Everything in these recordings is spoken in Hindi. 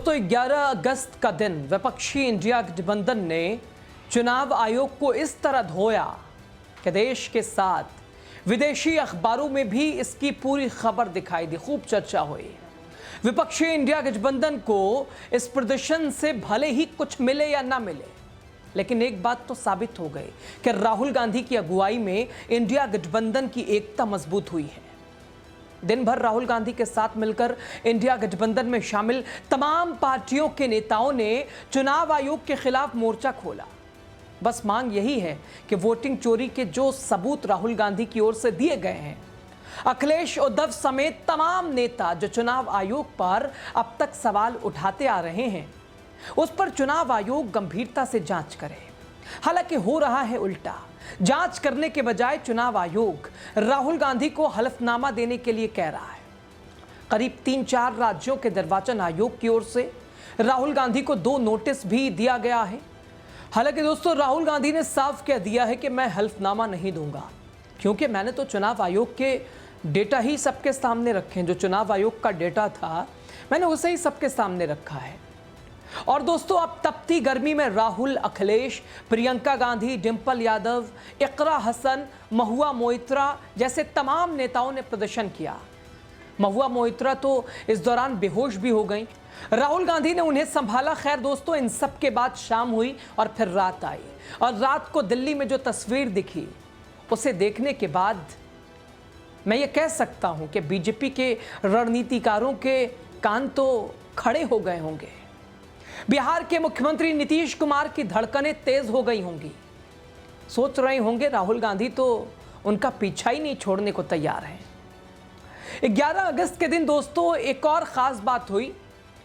दोस्तों 11 अगस्त का दिन विपक्षी इंडिया गठबंधन ने चुनाव आयोग को इस तरह धोया कि देश के साथ विदेशी अखबारों में भी इसकी पूरी खबर दिखाई दी, खूब चर्चा हुई। विपक्षी इंडिया गठबंधन को इस प्रदर्शन से भले ही कुछ मिले या ना मिले, लेकिन एक बात तो साबित हो गई कि राहुल गांधी की अगुवाई में इंडिया गठबंधन की एकता मजबूत हुई है। दिन भर राहुल गांधी के साथ मिलकर इंडिया गठबंधन में शामिल तमाम पार्टियों के नेताओं ने चुनाव आयोग के खिलाफ मोर्चा खोला। बस मांग यही है कि वोटिंग चोरी के जो सबूत राहुल गांधी की ओर से दिए गए हैं, अखिलेश उद्धव समेत तमाम नेता जो चुनाव आयोग पर अब तक सवाल उठाते आ रहे हैं, उस पर चुनाव आयोग गंभीरता से जांच करे। हालांकि हो रहा है उल्टा। जांच करने के बजाय चुनाव आयोग राहुल गांधी को हलफनामा देने के लिए कह रहा है। करीब 3-4 राज्यों के निर्वाचन आयोग की ओर से राहुल गांधी को 2 नोटिस भी दिया गया है। हालांकि दोस्तों राहुल गांधी ने साफ कह दिया है कि मैं हलफनामा नहीं दूंगा, क्योंकि मैंने तो चुनाव आयोग के डेटा ही सबके सामने रखे हैं। जो चुनाव आयोग का डेटा था मैंने उसे ही सबके सामने रखा है। और दोस्तों अब तपती गर्मी में राहुल, अखिलेश, प्रियंका गांधी, डिंपल यादव, इकरा हसन, महुआ मोइत्रा जैसे तमाम नेताओं ने प्रदर्शन किया। महुआ मोइत्रा तो इस दौरान बेहोश भी हो गई। राहुल गांधी ने उन्हें संभाला। खैर दोस्तों, इन सब के बाद शाम हुई और फिर रात आई, और रात को दिल्ली में जो तस्वीर दिखी उसे देखने के बाद मैं ये कह सकता हूं कि बीजेपी के रणनीतिकारों के कान तो खड़े हो गए होंगे। बिहार के मुख्यमंत्री नीतीश कुमार की धड़कनें तेज हो गई होंगी। सोच रहे होंगे राहुल गांधी तो उनका पीछा ही नहीं छोड़ने को तैयार हैं। 11 अगस्त के दिन दोस्तों एक और खास बात हुई।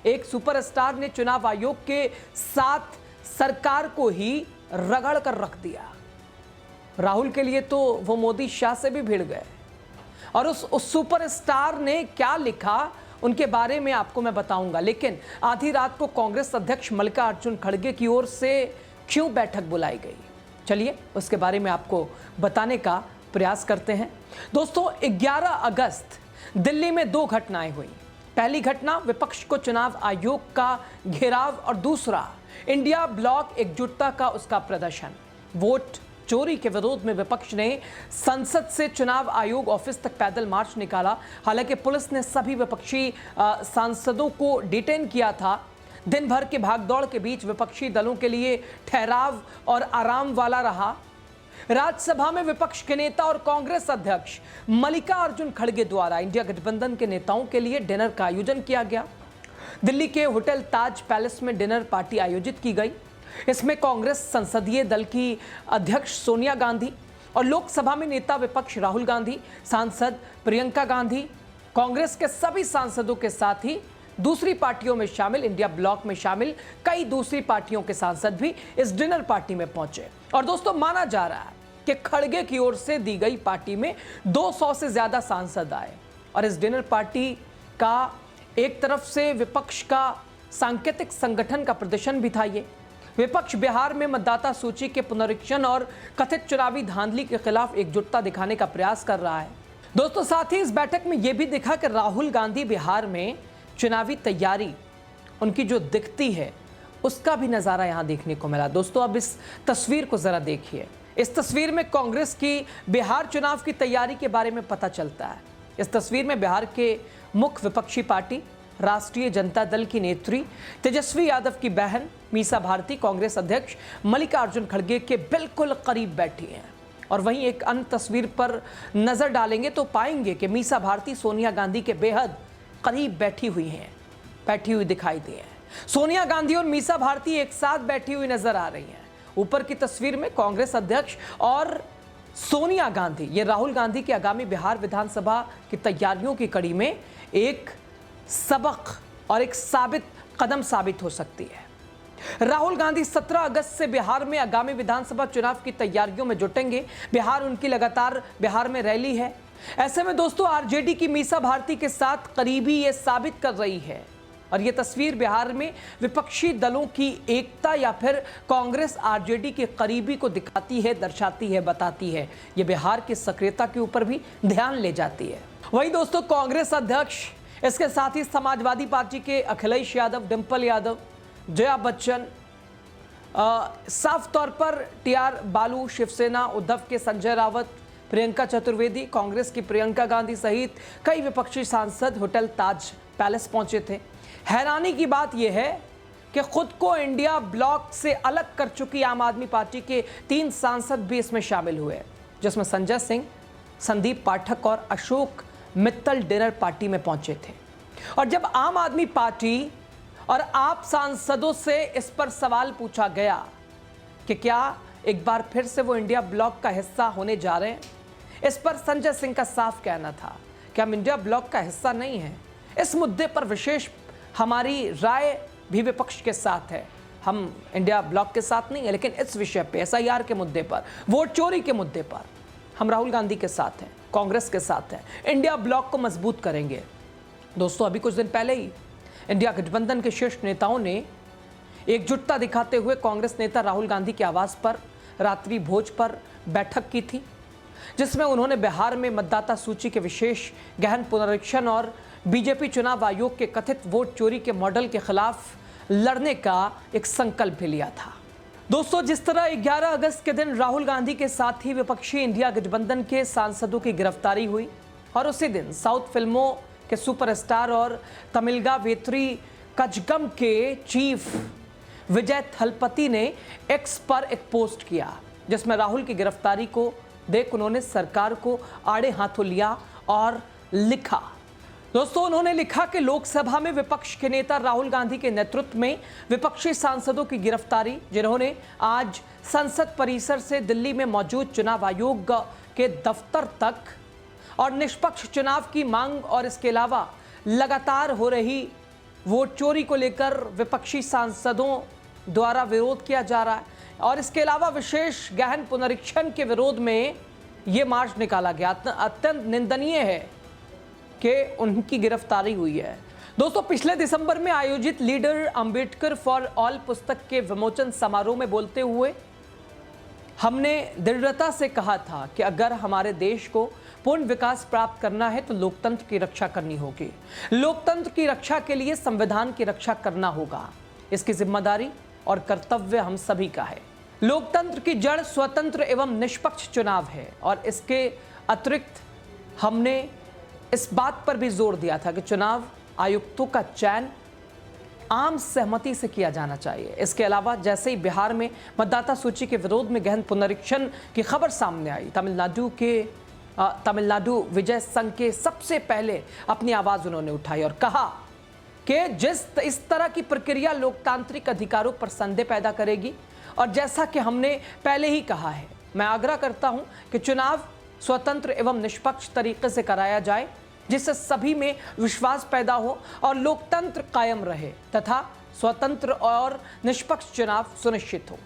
एक सुपरस्टार ने चुनाव आयोग के साथ सरकार को ही रगड़ कर रख दिया। राहुल के लिए तो वो मोदी शाह से भी भिड़ गए। और उस सुपरस्टार ने क्या लिखा उनके बारे में आपको मैं बताऊंगा। लेकिन आधी रात को कांग्रेस अध्यक्ष मल्लिकार्जुन खड़गे की ओर से क्यों बैठक बुलाई गई, चलिए उसके बारे में आपको बताने का प्रयास करते हैं। दोस्तों 11 अगस्त दिल्ली में 2 घटनाएं हुई। पहली घटना विपक्ष को चुनाव आयोग का घेराव, और दूसरा इंडिया ब्लॉक एकजुटता का उसका प्रदर्शन। वोट चोरी के विरोध में विपक्ष ने संसद से चुनाव आयोग ऑफिस तक पैदल मार्च निकाला। हालांकि पुलिस ने सभी विपक्षी सांसदों को डिटेन किया था। दिन भर के भागदौड़ के बीच विपक्षी दलों के लिए ठहराव और आराम वाला रहा। राज्यसभा में विपक्ष के नेता और कांग्रेस अध्यक्ष मल्लिकार्जुन खड़गे द्वारा इंडिया गठबंधन के नेताओं के लिए डिनर का आयोजन किया गया। दिल्ली के होटल ताज पैलेस में डिनर पार्टी आयोजित की गई। इसमें कांग्रेस संसदीय दल की अध्यक्ष सोनिया गांधी और लोकसभा में नेता विपक्ष राहुल गांधी, सांसद प्रियंका गांधी, कांग्रेस के सभी सांसदों के साथ ही दूसरी पार्टियों में शामिल, इंडिया ब्लॉक में शामिल कई दूसरी पार्टियों के सांसद भी इस डिनर पार्टी में पहुंचे। और दोस्तों माना जा रहा है कि खड़गे की ओर से दी गई पार्टी में 200 से ज्यादा सांसद आए। और इस डिनर पार्टी का एक तरफ से विपक्ष का सांकेतिक संगठन का प्रदर्शन भी था। ये विपक्ष बिहार में मतदाता सूची के पुनरीक्षण और कथित चुनावी धांधली के खिलाफ एकजुटता दिखाने का प्रयास कर रहा है। दोस्तों साथ ही इस बैठक में यह भी दिखा कि राहुल गांधी बिहार में चुनावी तैयारी उनकी जो दिखती है उसका भी नजारा यहां देखने को मिला। दोस्तों अब इस तस्वीर को जरा देखिए। इस तस्वीर में कांग्रेस की बिहार चुनाव की तैयारी के बारे में पता चलता है। इस तस्वीर में बिहार के मुख्य विपक्षी पार्टी राष्ट्रीय जनता दल की नेत्री तेजस्वी यादव की बहन मीसा भारती कांग्रेस अध्यक्ष मल्लिकार्जुन खड़गे के बिल्कुल करीब बैठी हैं। और वहीं एक अन्य तस्वीर पर नजर डालेंगे तो पाएंगे कि मीसा भारती सोनिया गांधी के बेहद करीब बैठी हुई दिखाई दी है। सोनिया गांधी और मीसा भारती एक साथ बैठी हुई नजर आ रही हैं। ऊपर की तस्वीर में कांग्रेस अध्यक्ष और सोनिया गांधी, ये राहुल गांधी की आगामी बिहार विधानसभा की तैयारियों की कड़ी में एक सबक और एक कदम साबित हो सकती है। राहुल गांधी 17 अगस्त से बिहार में आगामी विधानसभा चुनाव की तैयारियों में जुटेंगे। बिहार उनकी लगातार बिहार में रैली है। ऐसे में दोस्तों आरजेडी की मीसा भारती के साथ करीबी ये साबित कर रही है। और ये तस्वीर बिहार में विपक्षी दलों की एकता या फिर कांग्रेस आरजेडी के करीबी को दिखाती है, दर्शाती है, बताती है। ये बिहार की सक्रियता के ऊपर भी ध्यान ले जाती है। वही दोस्तों कांग्रेस अध्यक्ष इसके साथ ही समाजवादी पार्टी के अखिलेश यादव, डिंपल यादव, जया बच्चन, साफ तौर पर टीआर बालू, शिवसेना उद्धव के संजय रावत, प्रियंका चतुर्वेदी, कांग्रेस की प्रियंका गांधी सहित कई विपक्षी सांसद होटल ताज पैलेस पहुंचे थे। हैरानी की बात यह है कि खुद को इंडिया ब्लॉक से अलग कर चुकी आम आदमी पार्टी के 3 सांसद भी इसमें शामिल हुए, जिसमें संजय सिंह, संदीप पाठक और अशोक मित्तल डिनर पार्टी में पहुंचे थे। और जब आम आदमी पार्टी और आप सांसदों से इस पर सवाल पूछा गया कि क्या एक बार फिर से वो इंडिया ब्लॉक का हिस्सा होने जा रहे हैं, इस पर संजय सिंह का साफ कहना था कि हम इंडिया ब्लॉक का हिस्सा नहीं हैं। इस मुद्दे पर विशेष हमारी राय भी विपक्ष के साथ है। हम इंडिया ब्लॉक के साथ नहीं है, लेकिन इस विषय पे, एसआईआर के मुद्दे पर, वोट चोरी के मुद्दे पर हम राहुल गांधी के साथ हैं, कांग्रेस के साथ हैं, इंडिया ब्लॉक को मजबूत करेंगे। दोस्तों, अभी कुछ दिन पहले ही इंडिया गठबंधन के शीर्ष नेताओं ने एकजुटता दिखाते हुए कांग्रेस नेता राहुल गांधी के आवास पर रात्रि भोज पर बैठक की थी, जिसमें उन्होंने बिहार में मतदाता सूची के विशेष गहन पुनरीक्षण और बीजेपी चुनाव आयोग के कथित वोट चोरी के मॉडल के खिलाफ लड़ने का एक संकल्प भी लिया था। दोस्तों, जिस तरह 11 अगस्त के दिन राहुल गांधी के साथ ही विपक्षी इंडिया गठबंधन के सांसदों की गिरफ्तारी हुई और उसी दिन साउथ फिल्मों के सुपरस्टार और तमिलगा वेत्री कजगम के चीफ विजय थलपति ने एक्स पर एक पोस्ट किया, जिसमें राहुल की गिरफ्तारी को देख उन्होंने सरकार को आड़े हाथों लिया और लिखा। दोस्तों, उन्होंने लिखा कि लोकसभा में विपक्ष के नेता राहुल गांधी के नेतृत्व में विपक्षी सांसदों की गिरफ्तारी, जिन्होंने आज संसद परिसर से दिल्ली में मौजूद चुनाव आयोग के दफ्तर तक और निष्पक्ष चुनाव की मांग और इसके अलावा लगातार हो रही वोट चोरी को लेकर विपक्षी सांसदों द्वारा विरोध किया जा रहा है और इसके अलावा विशेष गहन पुनरीक्षण के विरोध में ये मार्च निकाला गया। अत्यंत निंदनीय है कि उनकी गिरफ्तारी हुई है। दोस्तों, पिछले दिसंबर में आयोजित लीडर अंबेडकर फॉर ऑल पुस्तक के विमोचन समारोह में बोलते हुए हमने दृढ़ता से कहा था कि अगर हमारे देश को पूर्ण विकास प्राप्त करना है तो लोकतंत्र की रक्षा करनी होगी। लोकतंत्र की रक्षा के लिए संविधान की रक्षा करना होगा। इसकी जिम्मेदारी और कर्तव्य हम सभी का है। लोकतंत्र की जड़ स्वतंत्र एवं निष्पक्ष चुनाव है और इसके अतिरिक्त हमने इस बात पर भी जोर दिया था कि चुनाव आयुक्तों का चयन आम सहमति से किया जाना चाहिए। इसके अलावा जैसे ही बिहार में मतदाता सूची के विरोध में गहन पुनरीक्षण की खबर सामने आई, तमिलनाडु विजय संघ के सबसे पहले अपनी आवाज उन्होंने उठाई और कहा कि इस तरह की प्रक्रिया लोकतांत्रिक अधिकारों पर संदेह पैदा करेगी। और जैसा कि हमने पहले ही कहा है, मैं आग्रह करता हूं कि चुनाव स्वतंत्र एवं निष्पक्ष तरीके से कराया जाए, जिससे सभी में विश्वास पैदा हो और लोकतंत्र कायम रहे तथा स्वतंत्र और निष्पक्ष चुनाव सुनिश्चित हो।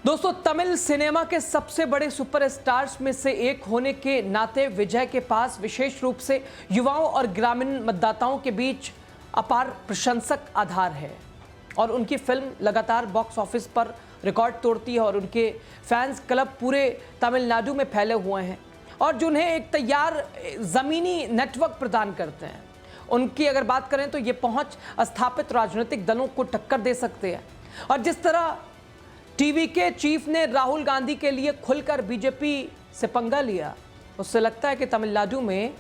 दोस्तों, तमिल सिनेमा के सबसे बड़े सुपरस्टार्स में से एक होने के नाते विजय के पास विशेष रूप से युवाओं और ग्रामीण मतदाताओं के बीच अपार प्रशंसक आधार है और उनकी फिल्म लगातार बॉक्स ऑफिस पर रिकॉर्ड तोड़ती है और उनके फैंस क्लब पूरे तमिलनाडु में फैले हुए हैं और जिन्हें एक तैयार ज़मीनी नेटवर्क प्रदान करते हैं। उनकी अगर बात करें तो ये पहुंच स्थापित राजनीतिक दलों को टक्कर दे सकते हैं। और जिस तरह टीवी के चीफ ने राहुल गांधी के लिए खुलकर बीजेपी से पंगा लिया, उससे लगता है कि तमिलनाडु में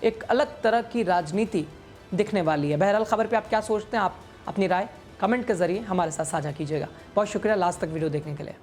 एक अलग तरह की राजनीति दिखने वाली है। बहरहाल, खबर पे आप क्या सोचते हैं? आप अपनी राय कमेंट के जरिए हमारे साथ साझा कीजिएगा। बहुत शुक्रिया लास्ट तक वीडियो देखने के लिए।